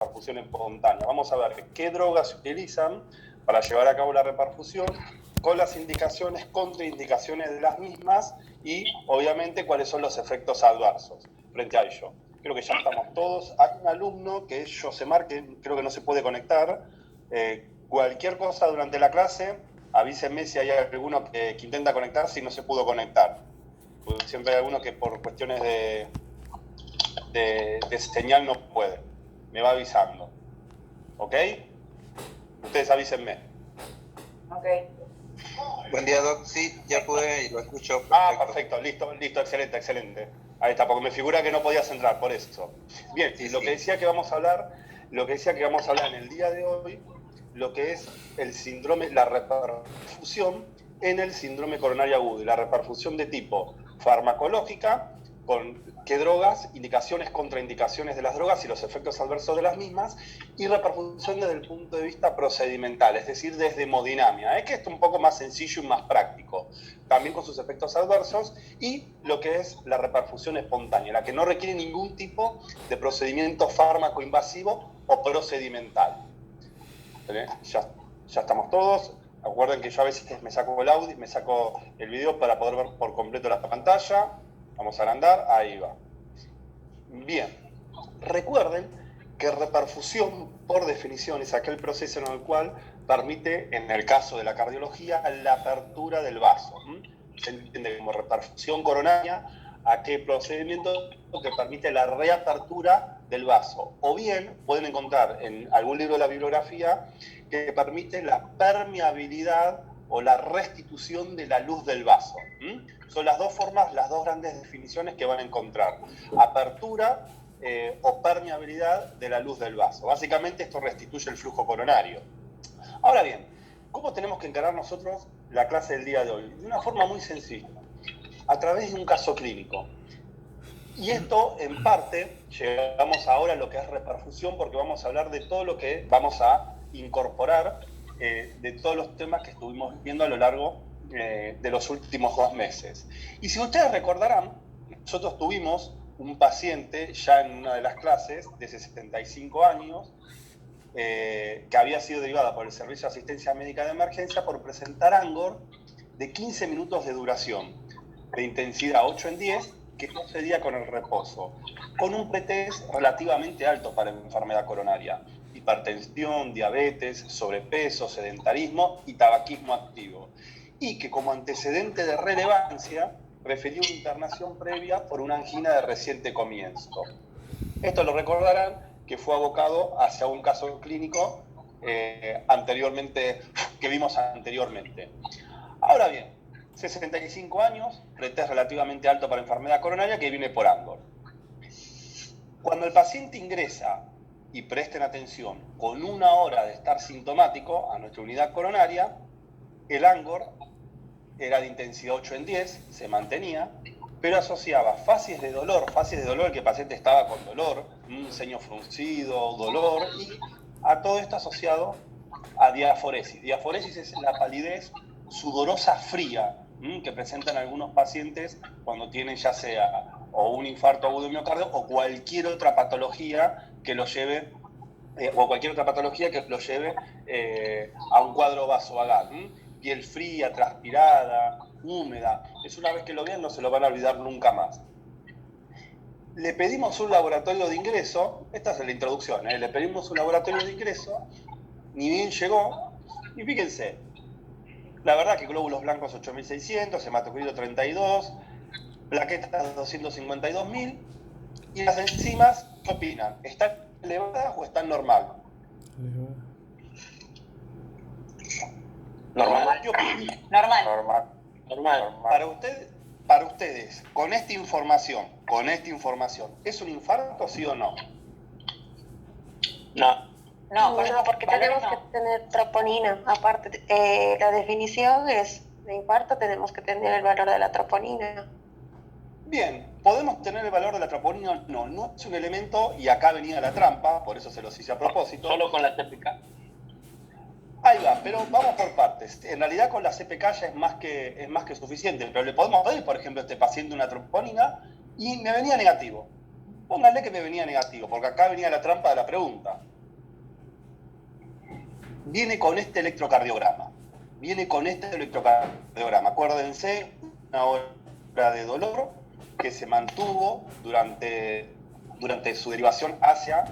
reperfusión espontánea. Vamos a ver qué drogas se utilizan para llevar a cabo la reperfusión, con las indicaciones, contraindicaciones de las mismas y, obviamente, cuáles son los efectos adversos frente a ello. Creo que ya estamos todos. Hay un alumno que es Josemar, que creo que no se puede conectar. Cualquier cosa durante la clase, avísenme si hay alguno que intenta conectarse y no se pudo conectar. Porque siempre hay alguno que por cuestiones de señal no puede. Me va avisando. ¿Ok? Ustedes avísenme. Ok. Buen día, Doc. Sí, ya pude y lo escucho. Perfecto. Listo, excelente. Ahí está, porque me figura que no podías entrar, por eso. Bien, sí, lo que decía que vamos a hablar en el día de hoy, lo que es el síndrome, la reperfusión en el síndrome coronario agudo, y la reperfusión de tipo farmacológica, con qué drogas, indicaciones, contraindicaciones de las drogas y los efectos adversos de las mismas, y reperfusión desde el punto de vista procedimental, es decir, desde hemodinamia, que esto es un poco más sencillo y más práctico, también con sus efectos adversos, y lo que es la reperfusión espontánea, la que no requiere ningún tipo de procedimiento fármaco invasivo o procedimental. Ya estamos todos. Acuerden que yo a veces me saco el audio, me saco el video para poder ver por completo la pantalla. Vamos a agrandar, ahí va. Bien, recuerden que reperfusión, por definición, es aquel proceso en el cual permite, en el caso de la cardiología, la apertura del vaso. Se entiende como reperfusión coronaria aquel procedimiento que permite la reapertura del vaso. O bien pueden encontrar en algún libro de la bibliografía que permite la permeabilidad o la restitución de la luz del vaso. Son las dos formas, las dos grandes definiciones que van a encontrar. Apertura o permeabilidad de la luz del vaso. Básicamente esto restituye el flujo coronario. Ahora bien, ¿cómo tenemos que encarar nosotros la clase del día de hoy? De una forma muy sencilla, a través de un caso clínico. Y esto, en parte, llegamos ahora a lo que es reperfusión, porque vamos a hablar de todo lo que vamos a incorporar, de todos los temas que estuvimos viendo a lo largo de los últimos 2 meses. Y si ustedes recordarán, nosotros tuvimos un paciente ya en una de las clases de 75 años, que había sido derivada por el Servicio de Asistencia Médica de Emergencia por presentar ANGOR de 15 minutos de duración, de intensidad 8 en 10, que procedía con el reposo, con un pretest relativamente alto para enfermedad coronaria, hipertensión, diabetes, sobrepeso, sedentarismo y tabaquismo activo, y que como antecedente de relevancia refirió una internación previa por una angina de reciente comienzo. Esto lo recordarán que fue abocado hacia un caso clínico que vimos anteriormente. Ahora bien, 65 años, pretest relativamente alto para enfermedad coronaria que viene por ANGOR. Cuando el paciente ingresa, y presten atención, con 1 hora de estar sintomático a nuestra unidad coronaria, el ANGOR era de intensidad 8 en 10, se mantenía, pero asociaba fases de dolor que el paciente estaba con dolor, un ceño fruncido, dolor, y a todo esto asociado a diaforesis. Diaforesis es la palidez sudorosa fría que presentan algunos pacientes cuando tienen ya sea o un infarto agudo de miocardio o cualquier otra patología que lo lleve a un cuadro vasovagal. Piel fría, transpirada, húmeda. Es una vez que lo vean no se lo van a olvidar nunca más. Le pedimos un laboratorio de ingreso, esta es la introducción, le pedimos un laboratorio de ingreso, ni bien llegó, y fíjense, la verdad que glóbulos blancos 8600, hematocrito 32, plaquetas 252.000, y las enzimas, ¿qué opinan? ¿Están elevadas o están normal? Normal. Normal. Para ustedes, con esta información, ¿es un infarto, sí o no? No, porque tenemos que tener troponina. Aparte, la definición es de infarto, tenemos que tener el valor de la troponina. Bien, ¿podemos tener el valor de la troponina? No es un elemento, y acá venía la trampa, por eso se los hice a propósito. Solo con la CPK. Ahí va, pero vamos por partes. En realidad con la CPK ya es más que suficiente, pero le podemos pedir, por ejemplo, a este paciente una troponina y me venía negativo. Pónganle que me venía negativo, porque acá venía la trampa de la pregunta. viene con este electrocardiograma. Acuérdense, una hora de dolor que se mantuvo durante su derivación hacia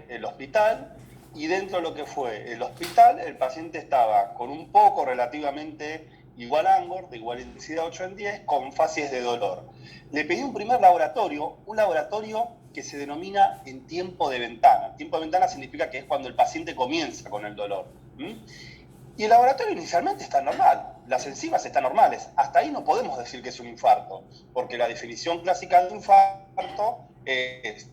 el hospital, y dentro de lo que fue el hospital, el paciente estaba con un poco relativamente igual ANGOR, de igual intensidad 8 en 10, con fases de dolor. Le pedí un primer laboratorio, un laboratorio que se denomina en tiempo de ventana. Tiempo de ventana significa que es cuando el paciente comienza con el dolor. Y el laboratorio inicialmente está normal, las enzimas están normales. Hasta ahí no podemos decir que es un infarto, porque la definición clásica de un infarto es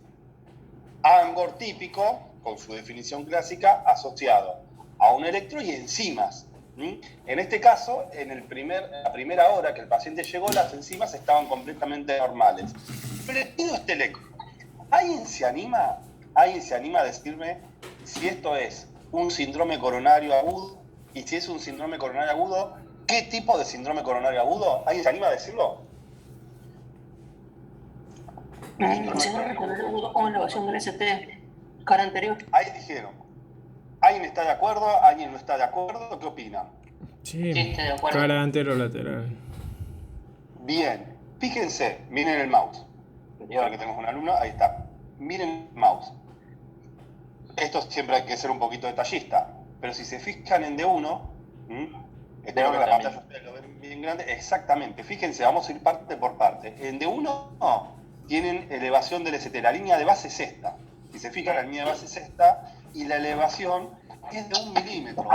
ANGOR típico, con su definición clásica, asociado a un electro y enzimas. En este caso, en la primera hora que el paciente llegó, las enzimas estaban completamente normales. Pero le pido este electro. ¿Alguien se anima a decirme si esto es un síndrome coronario agudo? Y si es un síndrome coronario agudo, ¿qué tipo de síndrome coronario agudo? ¿Alguien se anima a decirlo? Síndrome coronario agudo o elevación del ST, cara anterior. Ahí dijeron. ¿Alguien está de acuerdo? ¿Alguien no está de acuerdo? ¿Qué opina? Sí, estoy de acuerdo. cara anterolateral. Bien, fíjense, miren el mouse. Ahora que tenemos un alumno, ahí está. Miren el mouse. Esto siempre hay que ser un poquito detallista, pero si se fijan en D1, espero que la pantalla ustedes lo ven bien grande, exactamente, fíjense, vamos a ir parte por parte. En D1 tienen elevación del ST, la línea de base es esta. Si se fijan, la línea de base es esta, y la elevación es de 1 milímetro,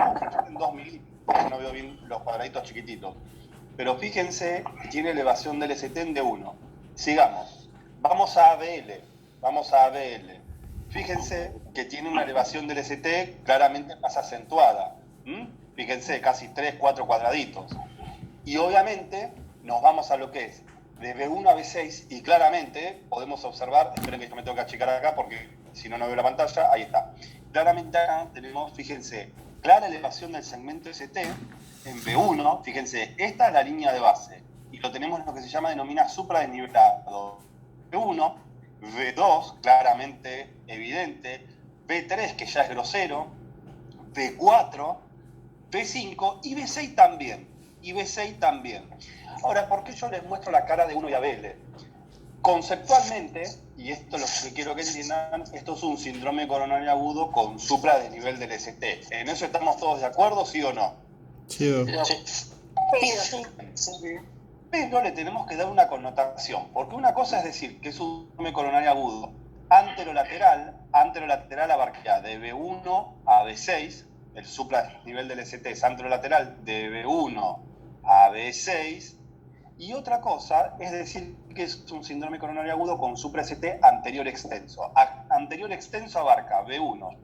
en 2 milímetros, no veo bien los cuadraditos chiquititos. Pero fíjense, tiene elevación del ST en D1. Sigamos, vamos a ABL. Fíjense que tiene una elevación del ST claramente más acentuada. Fíjense, casi 3, 4 cuadraditos. Y obviamente nos vamos a lo que es de B1 a B6, y claramente podemos observar, esperen que yo me tengo que achicar acá porque si no, no veo la pantalla, ahí está. Claramente acá tenemos, fíjense, clara elevación del segmento ST en B1, fíjense, esta es la línea de base, y lo tenemos en lo que se denomina supradesnivelado. B1, B2, claramente evidente, B3, que ya es grosero, B4, B5 y B6 también. Ahora, ¿por qué yo les muestro la cara de uno y ABL? Conceptualmente, y esto es lo que quiero que entiendan, esto es un síndrome coronario agudo con supradesnivel del ST. ¿En eso estamos todos de acuerdo, sí o no? Sí. Pero le tenemos que dar una connotación, porque una cosa es decir que es un síndrome coronario agudo anterolateral abarca de B1 a B6, el supradesnivel del ST es anterolateral de B1 a B6, y otra cosa es decir que es un síndrome coronario agudo con supra-ST anterior extenso. Anterior extenso abarca B1,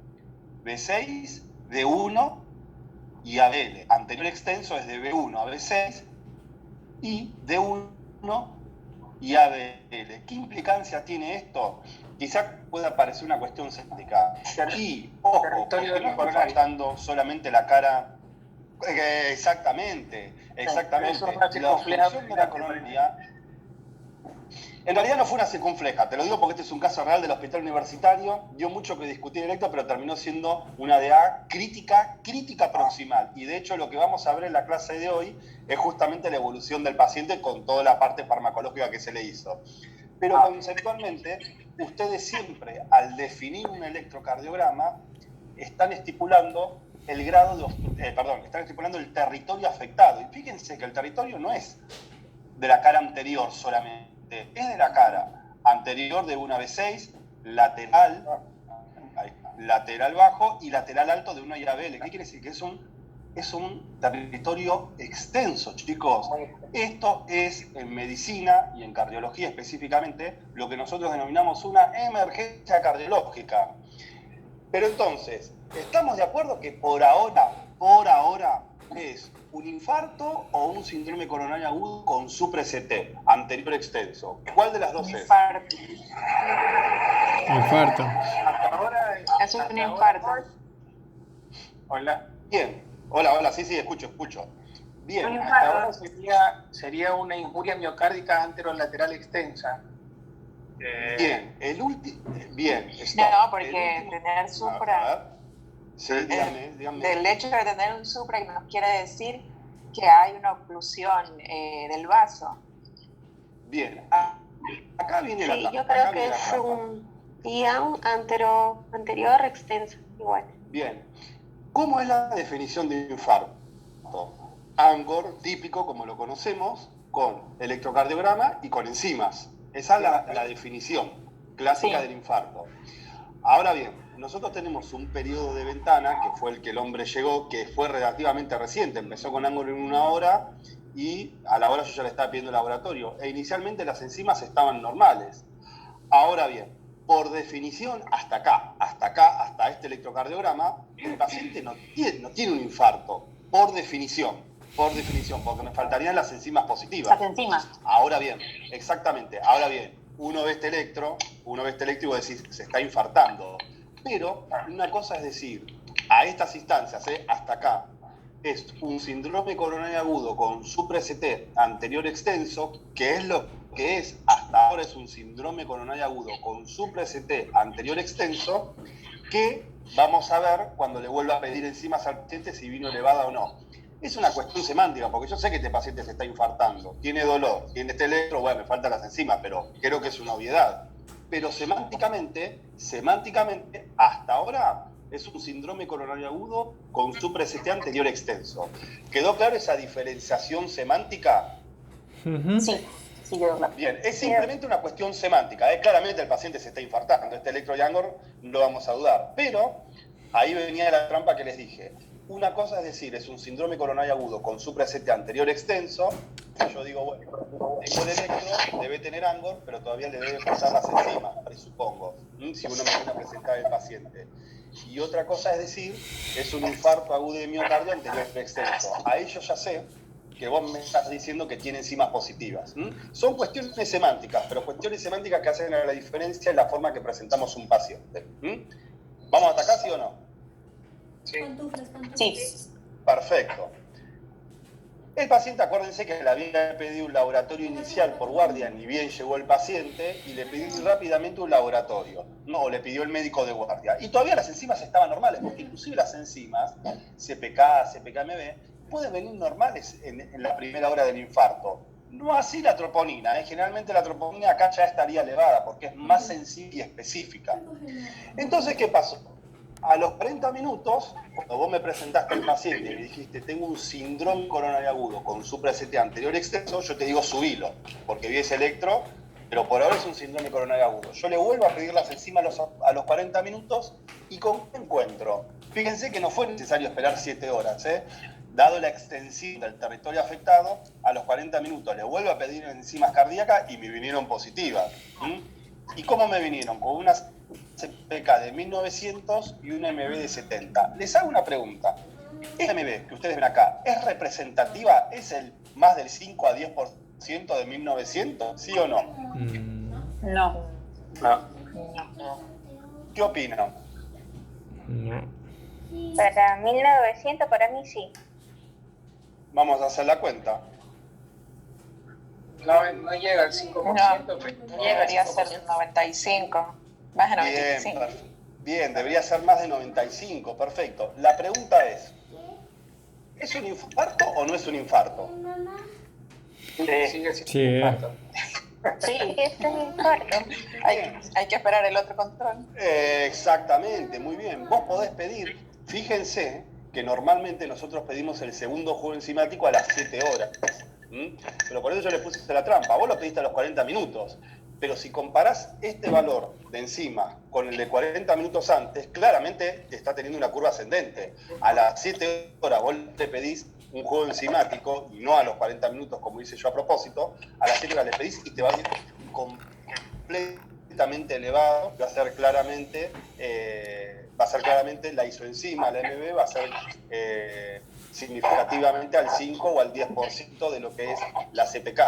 B6, D1 y ABL. Anterior extenso es de B1 a B6 y D1 y ABL. ¿Qué implicancia tiene esto? Quizá pueda parecer una cuestión semántica. Y, ojo, porque no estamos tratando solamente la cara. Exactamente. La función de la coronaria. En realidad no fue una circunfleja, te lo digo porque este es un caso real del hospital universitario, dio mucho que discutir directo, pero terminó siendo una DA crítica proximal. Y de hecho lo que vamos a ver en la clase de hoy es justamente la evolución del paciente con toda la parte farmacológica que se le hizo. Pero conceptualmente, ustedes siempre, al definir un electrocardiograma, están estipulando el grado de, están estipulando el territorio afectado. Y fíjense que el territorio no es de la cara anterior solamente, es de la cara anterior de una B6, lateral bajo y lateral alto de una IABL. ¿Qué quiere decir? Que es un territorio extenso, chicos. Esto es en medicina y en cardiología específicamente lo que nosotros denominamos una emergencia cardiológica. Pero entonces, ¿estamos de acuerdo que por ahora es un infarto o un síndrome coronario agudo con supra-ST, anterior extenso? ¿Cuál de las dos es? Infarto. Hasta ahora Es un infarto. Hola. Bien. Hola, sí, escucho. Bien. Hasta ahora sería una injuria miocárdica anterolateral extensa. Bien, Bien. No, porque tener supra. Sí, dígame. Del hecho de tener un supra nos quiere decir que hay una oclusión del vaso. Bien, acá viene la Sí, trampa. yo creo acá que viene la es trampa. un IAM anterior extenso, igual. Bien, ¿cómo es la definición de infarto? Angor, típico como lo conocemos, con electrocardiograma y con enzimas. Esa es la definición clásica del infarto. Ahora bien, nosotros tenemos un periodo de ventana, que fue el que el hombre llegó, que fue relativamente reciente, empezó con Angor en 1 hora y a la hora yo ya le estaba pidiendo el laboratorio. E inicialmente las enzimas estaban normales. Ahora bien, por definición, hasta este electrocardiograma, el paciente no tiene un infarto, por definición, porque me faltarían las enzimas positivas. Las enzimas. Ahora bien, exactamente, ahora bien, uno ve este electro y vos decís, se está infartando. Pero una cosa es decir, a estas instancias, hasta acá, es un síndrome coronario agudo con supra-ST anterior extenso, que es lo que es, hasta ahora es un síndrome coronario agudo con supra-ST anterior extenso, que vamos a ver cuando le vuelva a pedir enzimas al paciente si vino elevada o no. Es una cuestión semántica, porque yo sé que este paciente se está infartando, tiene dolor, tiene este electro, bueno, me faltan las enzimas, pero creo que es una obviedad. Pero semánticamente, hasta ahora es un síndrome coronario agudo con supra-ST anterior extenso. ¿Quedó claro esa diferenciación semántica? Sí, quedó claro. Bien, es simplemente una cuestión semántica. Claramente el paciente se está infartando. Este electro y Angor no vamos a dudar. Pero ahí venía la trampa que les dije. Una cosa es decir, es un síndrome coronario agudo con supra-ST anterior extenso. Yo digo, bueno, tengo el electro, debe tener Angor, pero todavía le debe pasar las enzimas, presupongo, si uno me viene a presentar el paciente. Y otra cosa es decir, es un infarto agudo de miocardio anterior extenso. Ahí yo ya sé que vos me estás diciendo que tiene enzimas positivas. Son cuestiones semánticas, pero cuestiones semánticas que hacen la diferencia en la forma que presentamos un paciente. ¿Vamos hasta acá, sí o no? Sí. Perfecto. El paciente, acuérdense que le había pedido un laboratorio inicial por guardia, ni bien llegó el paciente, y le pidió rápidamente un laboratorio. No, le pidió el médico de guardia. Y todavía las enzimas estaban normales, porque inclusive las enzimas, CPK, CPKMB, pueden venir normales en la primera hora del infarto. No así la troponina, generalmente la troponina acá ya estaría elevada, porque es más sencilla y específica. Entonces, ¿qué pasó? A los 40 minutos, cuando vos me presentaste al paciente y me dijiste, tengo un síndrome coronario agudo con supra-ST anterior extenso, yo te digo subilo, porque vi ese electro, pero por ahora es un síndrome coronario agudo. Yo le vuelvo a pedir las enzimas a los 40 minutos y ¿con qué encuentro? Fíjense que no fue necesario esperar 7 horas, Dado la extensión del territorio afectado, a los 40 minutos le vuelvo a pedir enzimas cardíacas y me vinieron positivas. ¿Y cómo me vinieron? Con unas CPK de 1900 y una MB de 70. Les hago una pregunta. ¿Esta MB que ustedes ven acá es representativa? ¿Es el más del 5 a 10% de 1900? ¿Sí o no? No. ¿Qué opinan? No. Para 1900, para mí sí. Vamos a hacer la cuenta. No llega al 5%. No, llegaría a ser 95. Más de 95. Bien, debería ser más de 95, perfecto. La pregunta ¿es un infarto o no es un infarto? Sigue siendo Sí. infarto. Sí, es un infarto. Hay que esperar el otro control. Exactamente, muy bien. Vos podés pedir, fíjense que normalmente nosotros pedimos el segundo juego enzimático a las 7 horas. Pero por eso yo le puse la trampa. Vos lo pediste a los 40 minutos. Pero si comparás este valor de enzima con el de 40 minutos antes, claramente está teniendo una curva ascendente. A las 7 horas vos le pedís un juego enzimático, y no a los 40 minutos como hice yo a propósito, a las 7 horas le pedís y te va a ir completamente elevado, va a ser claramente la isoenzima, la MB, va a ser significativamente al 5 o al 10% de lo que es la CPK.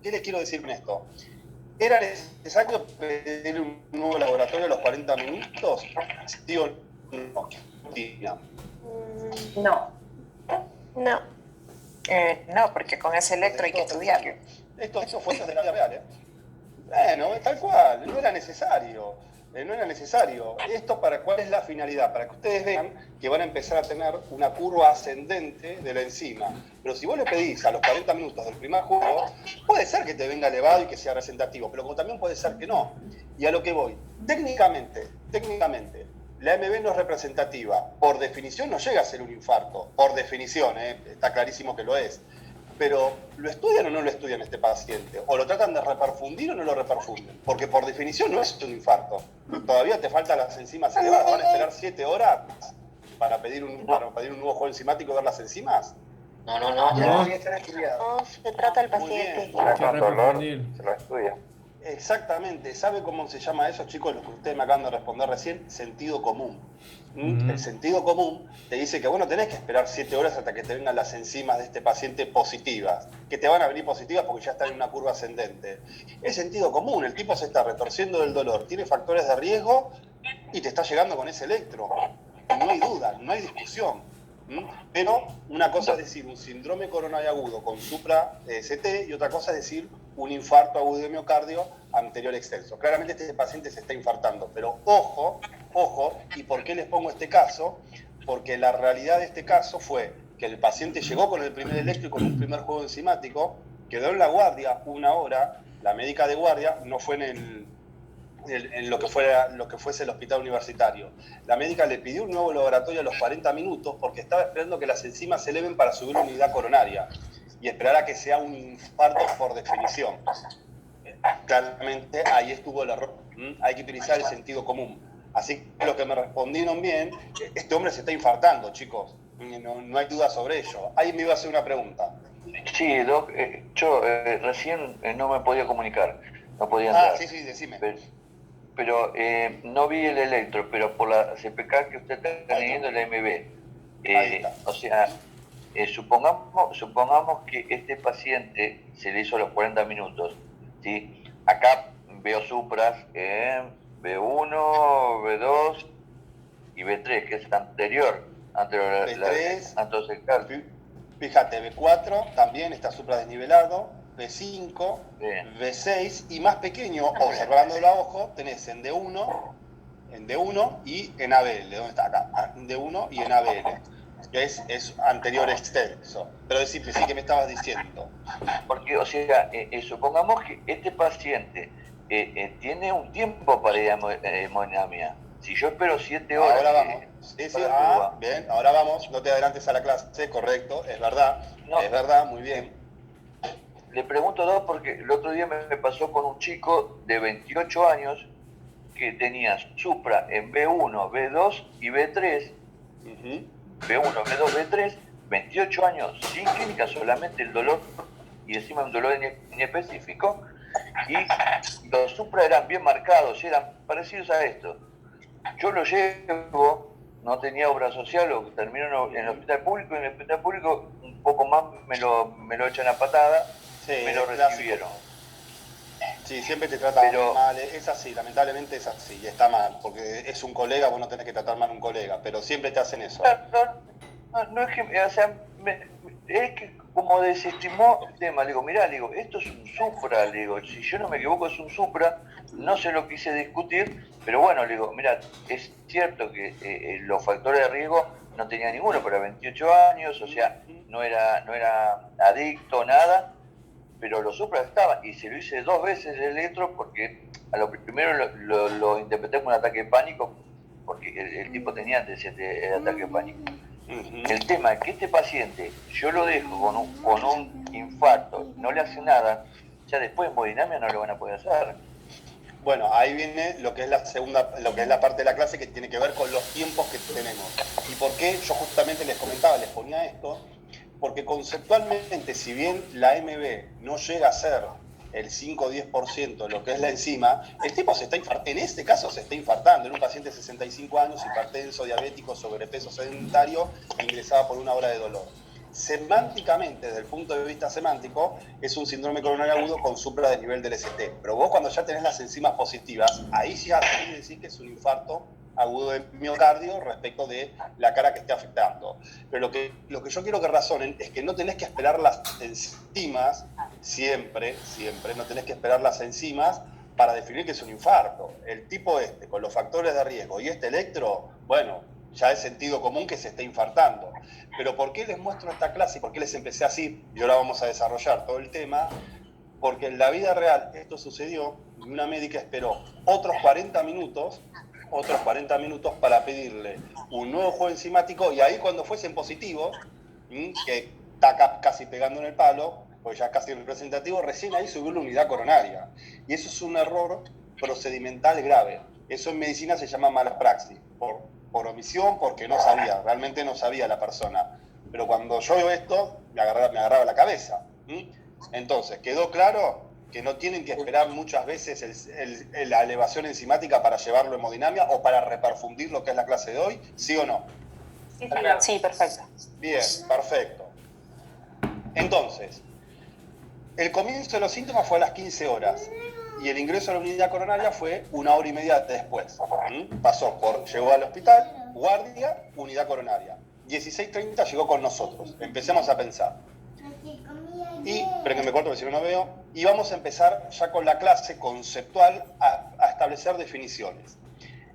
¿Qué les quiero decir con esto? ¿Era necesario pedir un nuevo laboratorio a los 40 minutos? ¿Sí o no? No. No. No, porque con ese electro hay que estudiarlo. Esto fuerzas de la vida real, Bueno, tal cual, no era necesario. no era necesario. ¿Esto para cuál es la finalidad? Para que ustedes vean que van a empezar a tener una curva ascendente de la enzima. Pero si vos le pedís a los 40 minutos del primer jugo, puede ser que te venga elevado y que sea representativo, pero como también puede ser que no. Y a lo que voy, técnicamente, la MB no es representativa. Por definición no llega a ser un infarto. Por definición, está clarísimo que lo es. Pero, ¿lo estudian o no lo estudian este paciente? ¿O lo tratan de reperfundir o no lo reperfunden? Porque por definición no es un infarto. Todavía te faltan las enzimas elevadas. ¿Van a esperar 7 horas para pedir un nuevo juego enzimático y ver las enzimas? No, No. ya está estudiado. No, se trata al Muy bien. paciente. Hay que reperfundir. Se lo estudia. Exactamente. ¿Sabe cómo se llama eso, chicos? Lo que ustedes me acaban de responder recién, sentido común. El sentido común te dice que bueno, tenés que esperar 7 horas hasta que te vengan las enzimas de este paciente positivas, que te van a venir positivas porque ya están en una curva ascendente. Es sentido común, el tipo se está retorciendo del dolor, tiene factores de riesgo y te está llegando con ese electro. No hay duda, no hay discusión. Pero una cosa es decir un síndrome coronario agudo con supra-ST y otra cosa es decir un infarto agudo de miocardio anterior extenso. Claramente este paciente se está infartando, pero ojo, ¿y por qué les pongo este caso? Porque la realidad de este caso fue que el paciente llegó con el primer electro y con un primer juego enzimático, quedó en la guardia 1 hora, la médica de guardia no fue en lo que fuese el hospital universitario. La médica le pidió un nuevo laboratorio a los 40 minutos porque estaba esperando que las enzimas se eleven para subir la unidad coronaria y esperar a que sea un infarto por definición. Claramente ahí estuvo el error. Hay que utilizar el sentido común. Así que lo que me respondieron bien, este hombre se está infartando, chicos. No hay duda sobre ello. Ahí me iba a hacer una pregunta. Sí, Doc, yo recién no me podía comunicar, no podía entrar. Sí, decime. Pero no vi el electro, pero por la CPK que usted está leyendo, la MB. O sea, supongamos que este paciente se le hizo a los 40 minutos, ¿sí? Acá veo supras B1, B2 y B3, que es anterior B3, fíjate, B4 también está supradesnivelado, B5, B6 y más pequeño, observándolo a ojo, tenés en D1 y en ABL. ¿Dónde está? Acá, en D1 y en ABL. Que es anterior extenso. Pero sí que me estabas diciendo. Porque, o sea, supongamos que este paciente tiene un tiempo para ir a hemodinamia. Si yo espero 7 horas... Ahora vamos. Bien, ahora vamos. No te adelantes a la clase, correcto, es verdad. No. Es verdad, muy bien. Le pregunto dos porque el otro día me pasó con un chico de 28 años que tenía supra en B1, B2 y B3. B1, B2, B3, 28 años sin clínica, solamente el dolor y encima un dolor inespecífico. Y los supra eran bien marcados, eran parecidos a esto. Yo lo llevo, no tenía obra social, lo termino en el hospital público, y en el hospital público un poco más me lo echan a patada, me lo recibieron. Sí, siempre te tratan mal, es así, lamentablemente es así, y está mal, porque es un colega, vos no tenés que tratar mal a un colega, pero siempre te hacen eso. No es que, o sea, es que como desestimó el tema, le digo, mirá, esto es un supra, le digo, si yo no me equivoco es un supra, no se lo quise discutir, pero bueno, le digo, mirá, es cierto que los factores de riesgo no tenía ninguno, pero a 28 años, o sea, no era adicto, nada, pero los supras estaban, y se lo hice 2 veces el electro porque a lo primero lo interpreté como un ataque de pánico, porque el tipo tenía antecedentes de ataque de pánico. El tema es que este paciente, yo lo dejo con un infarto, no le hace nada, ya después en hemodinamia no lo van a poder hacer. Bueno, ahí viene lo que es la parte de la clase que tiene que ver con los tiempos que tenemos. ¿Y por qué? Yo justamente les ponía esto, porque conceptualmente, si bien la MB no llega a ser el 5 o 10% de lo que es la enzima, el tipo en este caso se está infartando. En un paciente de 65 años, hipertenso, diabético, sobrepeso sedentario, ingresaba por 1 hora de dolor. Semánticamente, desde el punto de vista semántico, es un síndrome coronario agudo con supra del nivel del ST. Pero vos cuando ya tenés las enzimas positivas, ahí ya tenés que decir que es un infarto agudo de miocardio respecto de la cara que esté afectando. Pero lo que yo quiero que razonen es que no tenés que esperar las enzimas, siempre, no tenés que esperar las enzimas para definir que es un infarto. El tipo con los factores de riesgo y este electro, bueno, ya es sentido común que se esté infartando. Pero ¿por qué les muestro esta clase y por qué les empecé así? Y ahora vamos a desarrollar todo el tema. Porque en la vida real esto sucedió y una médica esperó otros 40 minutos para pedirle un nuevo juego enzimático, y ahí cuando fuesen positivos, que está casi pegando en el palo, pues ya casi representativo, recién ahí subió la unidad coronaria. Y eso es un error procedimental grave. Eso en medicina se llama mala praxis, por omisión, porque no sabía, realmente no sabía la persona. Pero cuando yo veo esto, me agarraba la cabeza. Entonces, quedó claro que no tienen que esperar muchas veces la elevación enzimática para llevarlo a hemodinamia o para reperfundir lo que es la clase de hoy, ¿sí o no? Sí, perfecto. Bien, perfecto. Entonces, el comienzo de los síntomas fue a las 15 horas y el ingreso a la unidad coronaria fue 1 hora y media después. Llegó al hospital, guardia, unidad coronaria. 16:30 llegó con nosotros. Empecemos a pensar. Y, esperen que me corto porque si no, no veo. Y vamos a empezar ya con la clase conceptual a establecer definiciones.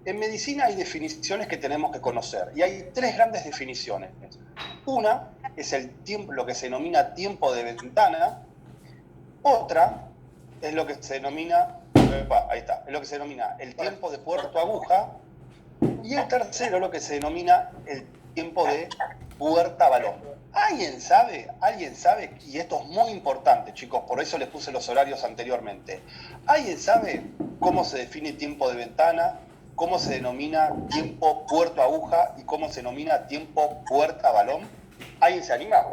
En medicina hay definiciones que tenemos que conocer. Y hay 3 grandes definiciones. Una es lo que se denomina tiempo de ventana. Otra es lo que se denomina, es lo que se denomina el tiempo de puerto aguja. Y el tercero es lo que se denomina el tiempo de puerta balón. ¿Alguien sabe? Y esto es muy importante, chicos, por eso les puse los horarios anteriormente. ¿Alguien sabe cómo se define tiempo de ventana, cómo se denomina tiempo puerto aguja y cómo se denomina tiempo puerta balón? ¿Alguien se anima?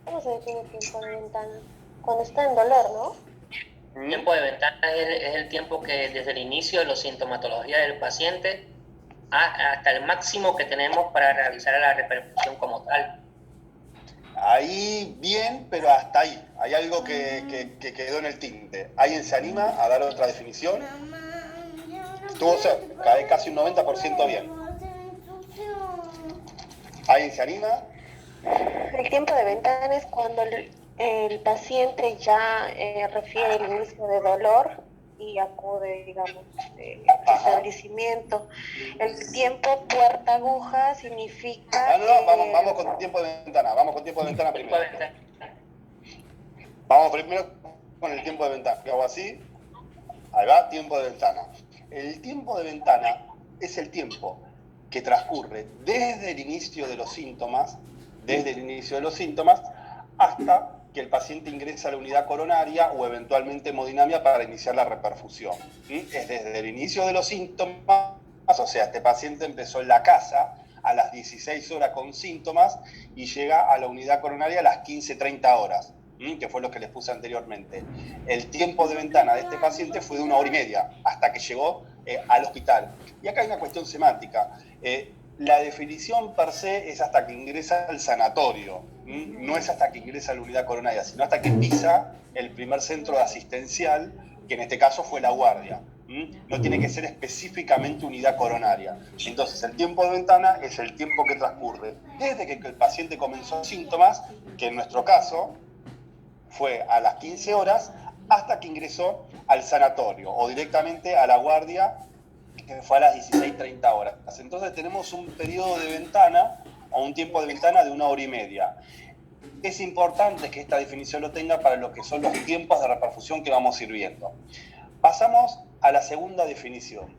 ¿Cómo se define tiempo de ventana? Cuando está en dolor, ¿no? El tiempo de ventana es el tiempo que desde el inicio de la sintomatología del paciente hasta el máximo que tenemos para realizar la repercusión como tal. Ahí bien, pero hasta ahí. Hay algo que quedó en el tinte. ¿Alguien se anima a dar otra definición? Estuvo cerca, casi un 90% bien. ¿Alguien se anima? El tiempo de ventana es cuando el paciente ya refiere el inicio de dolor y acude, digamos, al establecimiento. El tiempo puerta aguja significa... Vamos con tiempo de ventana. Vamos con tiempo de ventana primero. Vamos primero con el tiempo de ventana. Hago así. Ahí va, tiempo de ventana. El tiempo de ventana es el tiempo que transcurre desde el inicio de los síntomas, hasta que el paciente ingresa a la unidad coronaria o eventualmente hemodinamia para iniciar la reperfusión. Es desde el inicio de los síntomas, o sea, este paciente empezó en la casa a las 16 horas con síntomas y llega a la unidad coronaria a las 15:30 horas, que fue lo que les puse anteriormente. El tiempo de ventana de este paciente fue de 1 hora y media hasta que llegó al hospital. Y acá hay una cuestión semántica. La definición per se es hasta que ingresa al sanatorio, no es hasta que ingresa a la unidad coronaria, sino hasta que pisa el primer centro asistencial, que en este caso fue la guardia. No tiene que ser específicamente unidad coronaria. Entonces, el tiempo de ventana es el tiempo que transcurre desde que el paciente comenzó síntomas, que en nuestro caso fue a las 15 horas, hasta que ingresó al sanatorio o directamente a la guardia, que fue a las 16:30 horas. Entonces tenemos un periodo de ventana o un tiempo de ventana de 1 hora y media. Es importante que esta definición lo tenga para lo que son los tiempos de reperfusión que vamos a ir viendo. Pasamos a la segunda definición.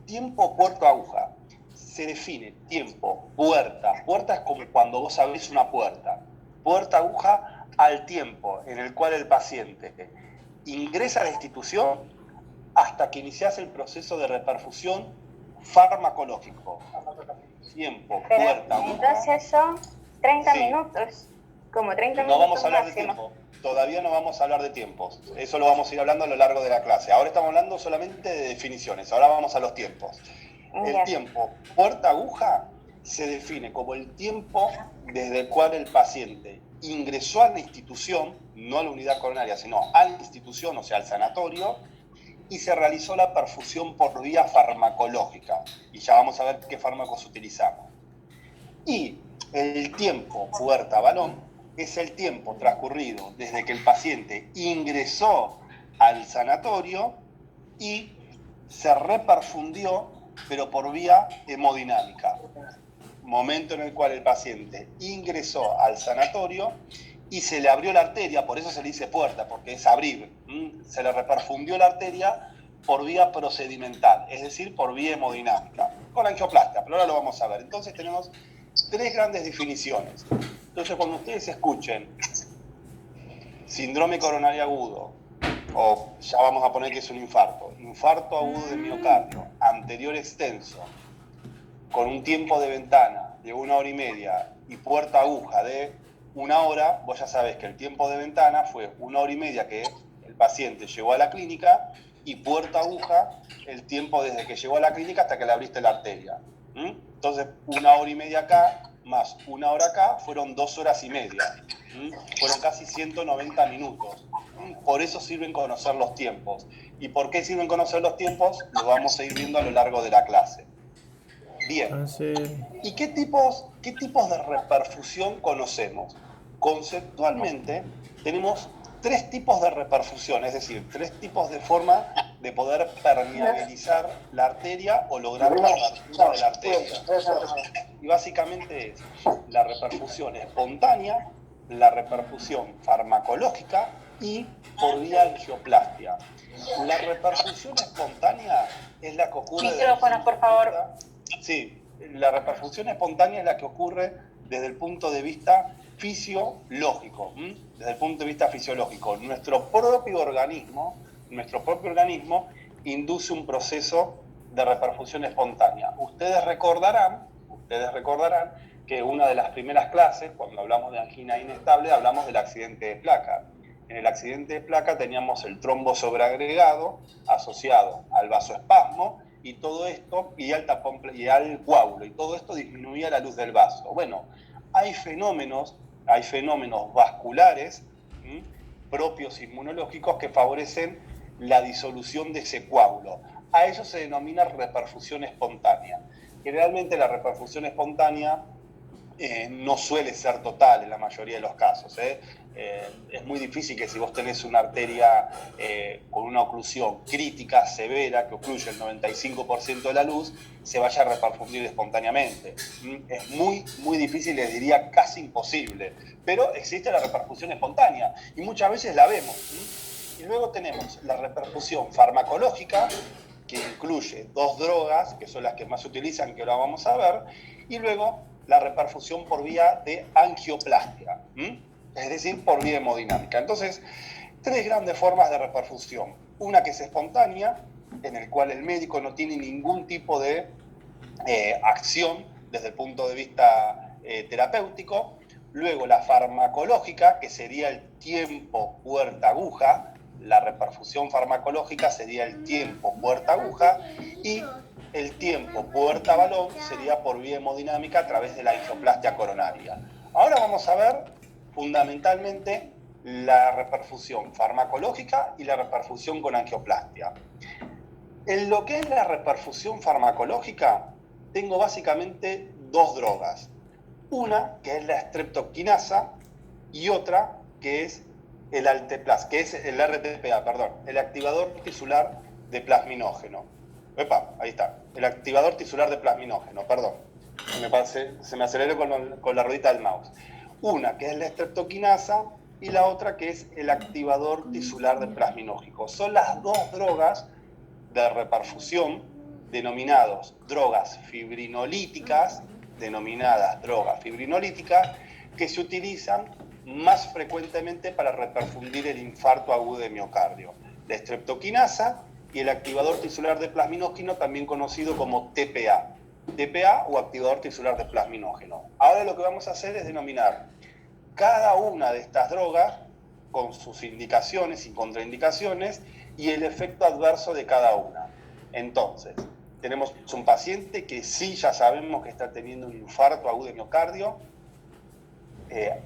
Tiempo puerto aguja. Se define tiempo puerta. Puerta es como cuando vos abrís una puerta. Puerta aguja al tiempo en el cual el paciente ingresa a la institución hasta que inicias el proceso de reperfusión farmacológico. Tiempo, puerta, aguja. Entonces son 30 Sí. minutos, como 30 No minutos vamos a hablar de máximo. tiempo. Todavía no vamos a hablar de tiempos. Eso lo vamos a ir hablando a lo largo de la clase. Ahora estamos hablando solamente de definiciones. Ahora vamos a los tiempos. El Ya. tiempo puerta aguja se define como el tiempo desde el cual el paciente ingresó a la institución, no a la unidad coronaria, sino a la institución, o sea, al sanatorio, y se realizó la perfusión por vía farmacológica. Y ya vamos a ver qué fármacos utilizamos. Y el tiempo puerta balón es el tiempo transcurrido desde que el paciente ingresó al sanatorio y se reperfundió, pero por vía hemodinámica. Momento en el cual el paciente ingresó al sanatorio y se le abrió la arteria, por eso se le dice puerta, porque es abrir. Se le reperfundió la arteria por vía procedimental, es decir, por vía hemodinámica, con angioplastia, pero ahora lo vamos a ver. Entonces tenemos tres grandes definiciones. Entonces cuando ustedes escuchen síndrome coronario agudo, o ya vamos a poner que es un infarto agudo de miocardio, anterior extenso, con un tiempo de ventana de 1 hora y media y puerta aguja de 1 hora, vos ya sabés que el tiempo de ventana fue 1 hora y media que el paciente llegó a la clínica y puerta aguja el tiempo desde que llegó a la clínica hasta que le abriste la arteria. Entonces, 1 hora y media acá más 1 hora acá fueron 2 horas y media. Fueron casi 190 minutos. Por eso sirven conocer los tiempos. ¿Y por qué sirven conocer los tiempos? Lo vamos a ir viendo a lo largo de la clase. Bien. ¿Y qué tipos de reperfusión conocemos? Conceptualmente tenemos 3 tipos de reperfusión, es decir, 3 tipos de forma de poder permeabilizar la arteria o lograr la apertura de la arteria. Y básicamente es la reperfusión espontánea, la reperfusión farmacológica y por vía angioplastia. La reperfusión espontánea es la que ocurre... Micrófonos, por favor. Sí, la reperfusión espontánea es la que ocurre desde el punto de vista fisiológico. Desde el punto de vista fisiológico, nuestro propio organismo induce un proceso de reperfusión espontánea. Ustedes recordarán que una de las primeras clases, cuando hablamos de angina inestable, hablamos del accidente de placa. En el accidente de placa teníamos el trombo sobreagregado asociado al vasoespasmo y todo esto, y al coágulo, y todo esto disminuía la luz del vaso. Bueno, hay fenómenos vasculares propios inmunológicos que favorecen la disolución de ese coágulo. A eso se denomina reperfusión espontánea. Generalmente la reperfusión espontánea no suele ser total en la mayoría de los casos. Es muy difícil que si vos tenés una arteria con una oclusión crítica, severa, que ocluye el 95% de la luz, se vaya a reperfundir espontáneamente. Es muy difícil, les diría casi imposible, pero existe la reperfusión espontánea y muchas veces la vemos. Y luego tenemos la reperfusión farmacológica, que incluye 2 drogas, que son las que más se utilizan, que ahora vamos a ver, y luego la reperfusión por vía de angioplastia, es decir, por vía hemodinámica. Entonces, 3 grandes formas de reperfusión. Una que es espontánea, en el cual el médico no tiene ningún tipo de acción desde el punto de vista terapéutico. Luego la farmacológica, que sería el tiempo puerta-aguja. La reperfusión farmacológica sería el tiempo puerta-aguja y el tiempo puerta-balón sería por vía hemodinámica a través de la angioplastia coronaria. Ahora vamos a ver fundamentalmente la reperfusión farmacológica y la reperfusión con angioplastia. En lo que es la reperfusión farmacológica, tengo básicamente 2 drogas. Una que es la streptokinasa y otra que es el Alteplas, que es el RTPA, el activador tisular de plasminógeno. Ahí está, el activador tisular de plasminógeno, se me aceleró con la ruedita del mouse. Una que es la streptokinasa y la otra que es el activador tisular de plasminógeno. Son las 2 drogas de reperfusión denominadas drogas fibrinolíticas, que se utilizan más frecuentemente para reperfundir el infarto agudo de miocardio. La streptokinasa y el activador tisular de plasminógeno, también conocido como TPA o activador tisular de plasminógeno. Ahora lo que vamos a hacer es denominar cada una de estas drogas con sus indicaciones y contraindicaciones y el efecto adverso de cada una. Entonces, tenemos un paciente que sí ya sabemos que está teniendo un infarto agudo de miocardio,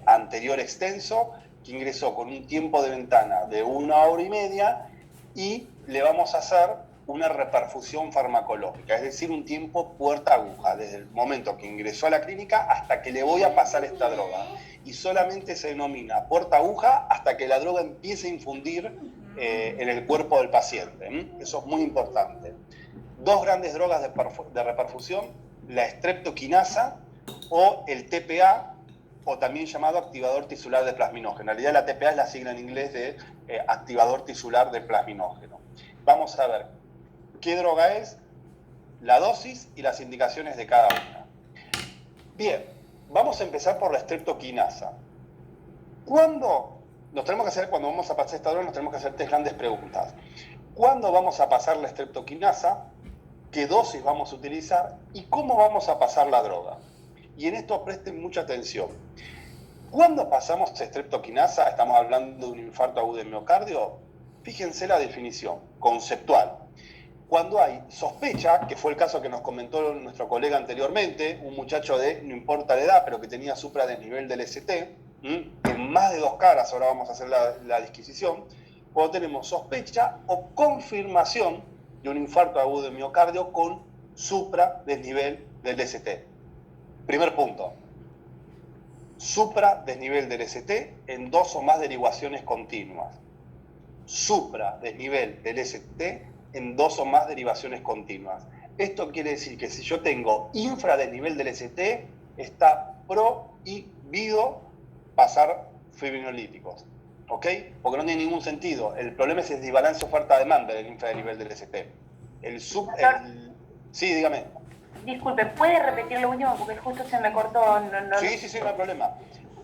anterior extenso, que ingresó con un tiempo de ventana de 1 hora y media y le vamos a hacer una reperfusión farmacológica, es decir, un tiempo puerta-aguja, desde el momento que ingresó a la clínica hasta que le voy a pasar esta droga. Y solamente se denomina puerta-aguja hasta que la droga empiece a infundir en el cuerpo del paciente. Eso es muy importante. Dos grandes drogas de reperfusión, la streptoquinasa o el TPA, o también llamado activador tisular de plasminógeno. En realidad la TPA es la sigla en inglés de activador tisular de plasminógeno. Vamos a ver qué droga es, la dosis y las indicaciones de cada una. Bien, vamos a empezar por la streptoquinasa. Cuando vamos a pasar esta droga, nos tenemos que hacer tres grandes preguntas. ¿Cuándo vamos a pasar la streptoquinasa? ¿Qué dosis vamos a utilizar? ¿Y cómo vamos a pasar la droga? Y en esto presten mucha atención. Cuando pasamos streptoquinasa, estamos hablando de un infarto agudo de miocardio, fíjense la definición conceptual. Cuando hay sospecha, que fue el caso que nos comentó nuestro colega anteriormente, un muchacho de, no importa la edad, pero que tenía supradesnivel del ST, en más de 2 caras, ahora vamos a hacer la disquisición, cuando tenemos sospecha o confirmación de un infarto agudo de miocardio con supradesnivel del ST. Primer punto, supradesnivel del ST en 2 o más derivaciones continuas. Supradesnivel del ST en 2 o más derivaciones continuas. Esto quiere decir que si yo tengo infradesnivel del ST, está prohibido pasar fibrinolíticos, ¿ok? Porque no tiene ningún sentido. El problema es el desbalance oferta-demanda del infradesnivel del ST. Sí, dígame. Disculpe, ¿puede repetir lo último? Porque justo se me cortó. Sí, no hay problema.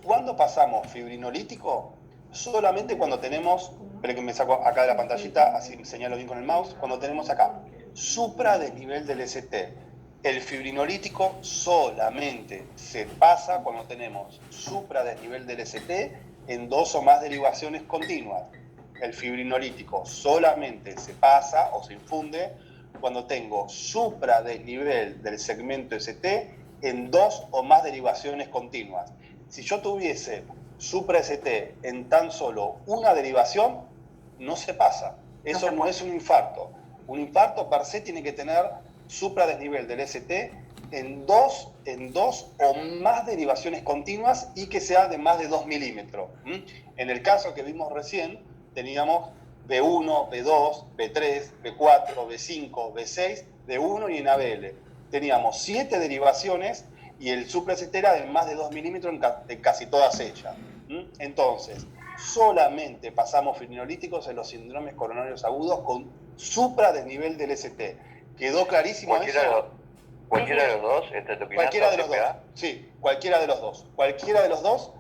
¿Cuándo pasamos fibrinolítico? Solamente cuando tenemos, espere que me saco acá de la pantallita, así señalo bien con el mouse, cuando tenemos acá supradesnivel del ST. El fibrinolítico solamente se pasa cuando tenemos supradesnivel del ST en 2 o más derivaciones continuas. El fibrinolítico solamente se pasa o se infunde cuando tengo supradesnivel del segmento ST en 2 o más derivaciones continuas. Si yo tuviese supra-ST en tan solo una derivación, no se pasa. Eso no es un infarto. Un infarto per se tiene que tener supradesnivel del ST en dos o más derivaciones continuas y que sea de más de 2 milímetros. En el caso que vimos recién, teníamos B1, B2, B3, B4, B5, B6, D1 y en ABL. Teníamos 7 derivaciones y el supra-ST era de más de 2 milímetros en casi todas ellas. Entonces, solamente pasamos fibrinolíticos en los síndromes coronarios agudos con supradesnivel del ST. ¿Quedó clarísimo eso? ¿Cualquiera de los dos? Cualquiera de los dos. Sí, cualquiera de los dos. Cualquiera de los dos,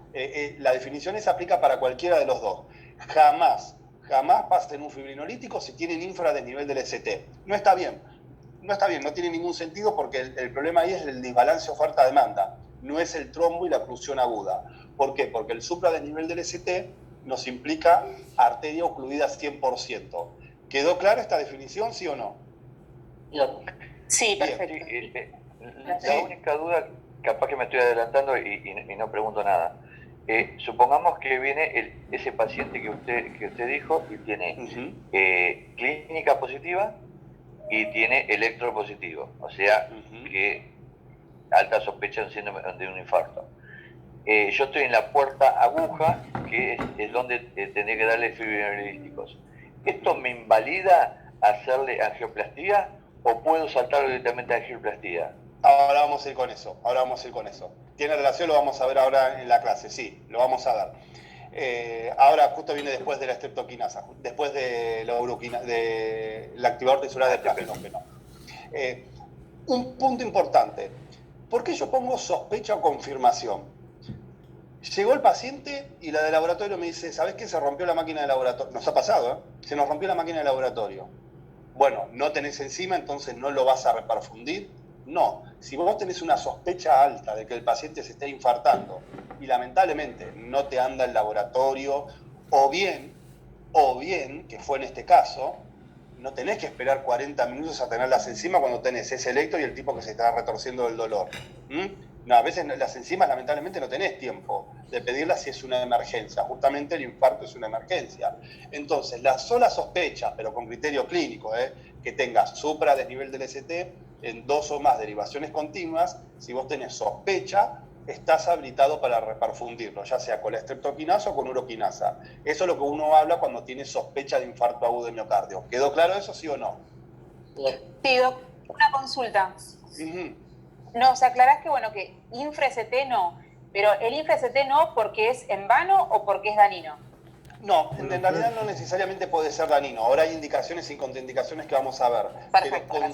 la definición esa aplica para cualquiera de los dos. Jamás pasen un fibrinolítico si tienen infradesnivel del ST. No está bien, no tiene ningún sentido porque el problema ahí es el desbalance oferta-demanda, no es el trombo y la oclusión aguda. ¿Por qué? Porque el supradesnivel del ST nos implica arteria ocluida 100%. ¿Quedó clara esta definición, sí o no? Sí, perfecto. La única duda, capaz que me estoy adelantando y no pregunto nada. Supongamos que viene ese paciente que usted dijo y tiene clínica positiva y tiene electropositivo, o sea que alta sospecha de un infarto. Yo estoy en la puerta aguja, que es donde tendré que darle fibrinolíticos. ¿Esto me invalida hacerle angioplastía o puedo saltar directamente a angioplastía? Ahora vamos a ir con eso, ¿Tiene relación? Lo vamos a ver ahora en la clase, sí, lo vamos a dar. Ahora justo viene después de la streptoquinasa, después de la activador tisular de plasminógeno. Un punto importante, ¿por qué yo pongo sospecha o confirmación? Llegó el paciente y la de laboratorio me dice, ¿sabés qué? Se rompió la máquina de laboratorio. Nos ha pasado, ¿eh? Se nos rompió la máquina de laboratorio. Bueno, no tenés enzima, entonces no lo vas a reperfundir. No, si vos tenés una sospecha alta de que el paciente se esté infartando y lamentablemente no te anda el laboratorio, o bien, que fue en este caso, no tenés que esperar 40 minutos a tener las enzimas cuando tenés ese electro y el tipo que se está retorciendo del dolor. No, a veces las enzimas lamentablemente no tenés tiempo de pedirlas si es una emergencia. Justamente el infarto es una emergencia. Entonces, la sola sospecha, pero con criterio clínico, que tengas supradesnivel del ST en 2 o más derivaciones continuas, si vos tenés sospecha, estás habilitado para reperfundirlo, ya sea con la estreptoquinasa o con uroquinasa. Eso es lo que uno habla cuando tiene sospecha de infarto agudo de miocardio. ¿Quedó claro eso, sí o no? Sí, Doc, una consulta. Uh-huh. Nos aclarás que, bueno, que infra-ST no, pero el infra-ST no porque es en vano o porque es dañino. No, en realidad no necesariamente puede ser dañino. Ahora hay indicaciones y contraindicaciones que vamos a ver. Perfecto, pero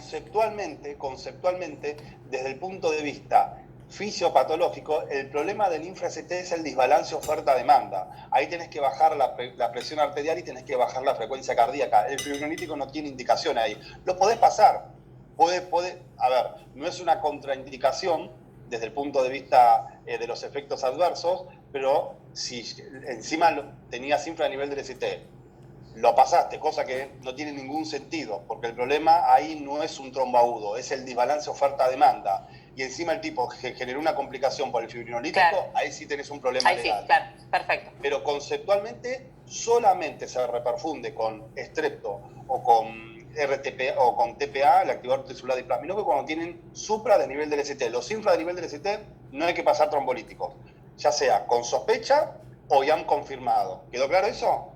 conceptualmente, desde el punto de vista fisiopatológico, el problema del infra-ST es el desbalance oferta-demanda. Ahí tenés que bajar la presión arterial y tenés que bajar la frecuencia cardíaca. El fibrinolítico no tiene indicación ahí. Lo podés pasar. A ver, no es una contraindicación desde el punto de vista de los efectos adversos, pero si encima tenías infra a nivel del ST, lo pasaste, cosa que no tiene ningún sentido, porque el problema ahí no es un trombo agudo, es el desbalance oferta-demanda. Y encima el tipo generó una complicación por el fibrinolítico, claro. Ahí sí tenés un problema ahí legal. Sí, claro, perfecto. Pero conceptualmente solamente se reperfunde con estrepto o con RTP o con TPA, el activador tisular diplasminógeno, cuando tienen supra de nivel del ST. Los infra de nivel del ST no hay que pasar trombolíticos, ya sea con sospecha o ya han confirmado. ¿Quedó claro eso?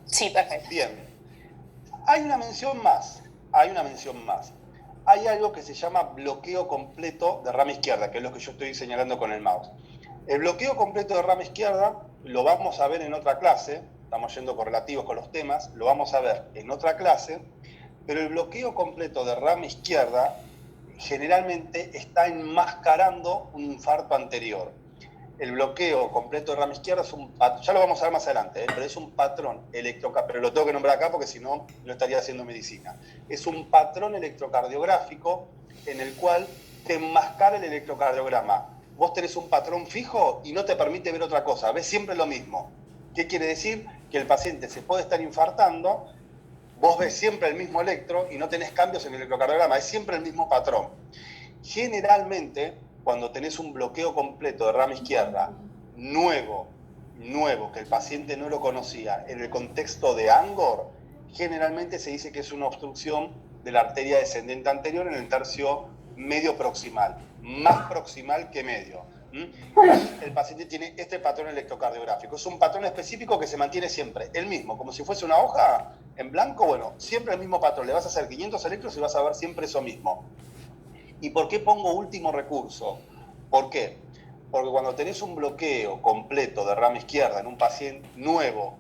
Sí, perfecto. Bien. Hay una mención más. Hay algo que se llama bloqueo completo de rama izquierda, que es lo que yo estoy señalando con el mouse. El bloqueo completo de rama izquierda lo vamos a ver en otra clase. Estamos yendo correlativos con los temas, lo vamos a ver en otra clase, pero el bloqueo completo de rama izquierda generalmente está enmascarando un infarto anterior. El bloqueo completo de rama izquierda es un patrón, ya lo vamos a ver más adelante, pero es un patrón electrocardiográfico, pero lo tengo que nombrar acá porque si no, no estaría haciendo medicina. Es un patrón electrocardiográfico en el cual te enmascara el electrocardiograma. Vos tenés un patrón fijo y no te permite ver otra cosa, ves siempre lo mismo. ¿Qué quiere decir? Que el paciente se puede estar infartando, vos ves siempre el mismo electro y no tenés cambios en el electrocardiograma, es siempre el mismo patrón. Generalmente, cuando tenés un bloqueo completo de rama izquierda, nuevo, que el paciente no lo conocía, en el contexto de Angor, generalmente se dice que es una obstrucción de la arteria descendente anterior en el tercio medio proximal, más proximal que medio. El paciente tiene este patrón electrocardiográfico. Es un patrón específico que se mantiene siempre, el mismo, como si fuese una hoja en blanco, bueno, siempre el mismo patrón. Le vas a hacer 500 electros y vas a ver siempre eso mismo. ¿Y por qué pongo último recurso? ¿Por qué? Porque cuando tenés un bloqueo completo de rama izquierda en un paciente nuevo,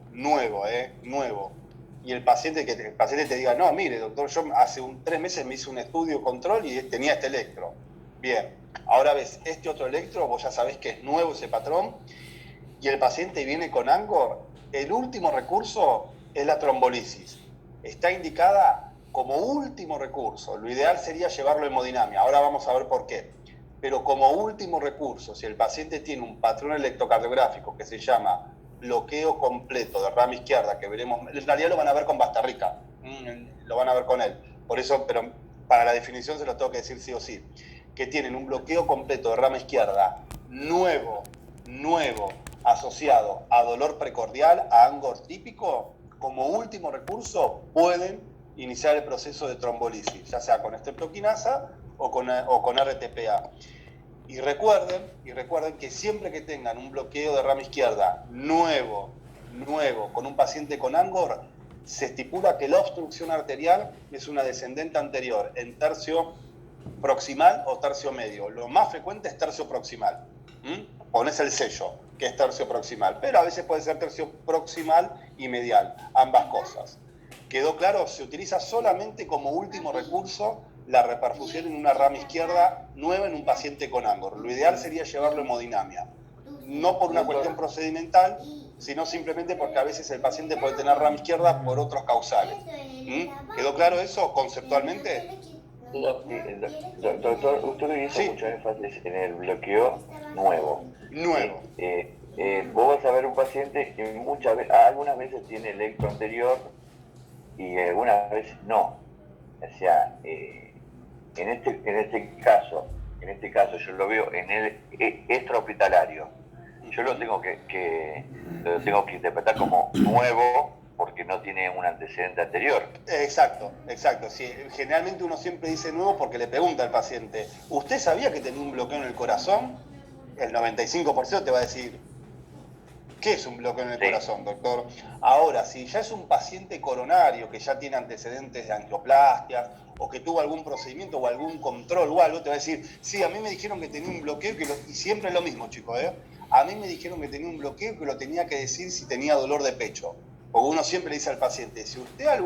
y el paciente te diga, no, mire, doctor, yo hace 3 meses me hice un estudio control y tenía este electro. Bien, ahora ves este otro electro, vos ya sabés que es nuevo ese patrón, y el paciente viene con Angor, el último recurso es la trombolisis. Está indicada como último recurso. Lo ideal sería llevarlo a hemodinamia. Ahora vamos a ver por qué. Pero como último recurso, si el paciente tiene un patrón electrocardiográfico que se llama bloqueo completo de rama izquierda, que veremos, en realidad lo van a ver con Bastarrica, lo van a ver con él. Por eso, pero para la definición se lo tengo que decir sí o sí, que tienen un bloqueo completo de rama izquierda nuevo, asociado a dolor precordial, a Angor típico, como último recurso pueden iniciar el proceso de trombolisis, ya sea con estreptoquinasa o con RTPA. Y recuerden que siempre que tengan un bloqueo de rama izquierda nuevo, con un paciente con Angor, se estipula que la obstrucción arterial es una descendente anterior en tercio proximal o tercio medio. Lo más frecuente es tercio proximal. Pones el sello, que es tercio proximal, pero a veces puede ser tercio proximal y medial, ambas cosas. ¿Quedó claro? Se utiliza solamente como último recurso la reperfusión en una rama izquierda nueva en un paciente con Angor. Lo ideal sería llevarlo a hemodinamia. No por una cuestión procedimental, sino simplemente porque a veces el paciente puede tener rama izquierda por otros causales. ¿Quedó claro eso conceptualmente? Sí, doctor, usted hizo mucho énfasis en el bloqueo nuevo. Vos vas a ver un paciente que algunas veces tiene electro anterior y algunas veces no. O sea, en este caso yo lo veo en el extrahospitalario. Yo lo tengo que interpretar como nuevo porque no tiene un antecedente anterior. Exacto, exacto. Sí, generalmente uno siempre dice nuevo porque le pregunta al paciente, ¿usted sabía que tenía un bloqueo en el corazón? El 95% te va a decir, ¿qué es un bloqueo en el corazón, doctor? Ahora, si ya es un paciente coronario que ya tiene antecedentes de angioplastias o que tuvo algún procedimiento o algún control o algo, te va a decir, sí, a mí me dijeron que tenía un bloqueo y siempre es lo mismo, chicos, ¿eh? A mí me dijeron que tenía un bloqueo y que lo tenía que decir si tenía dolor de pecho. Porque uno siempre le dice al paciente, si usted algún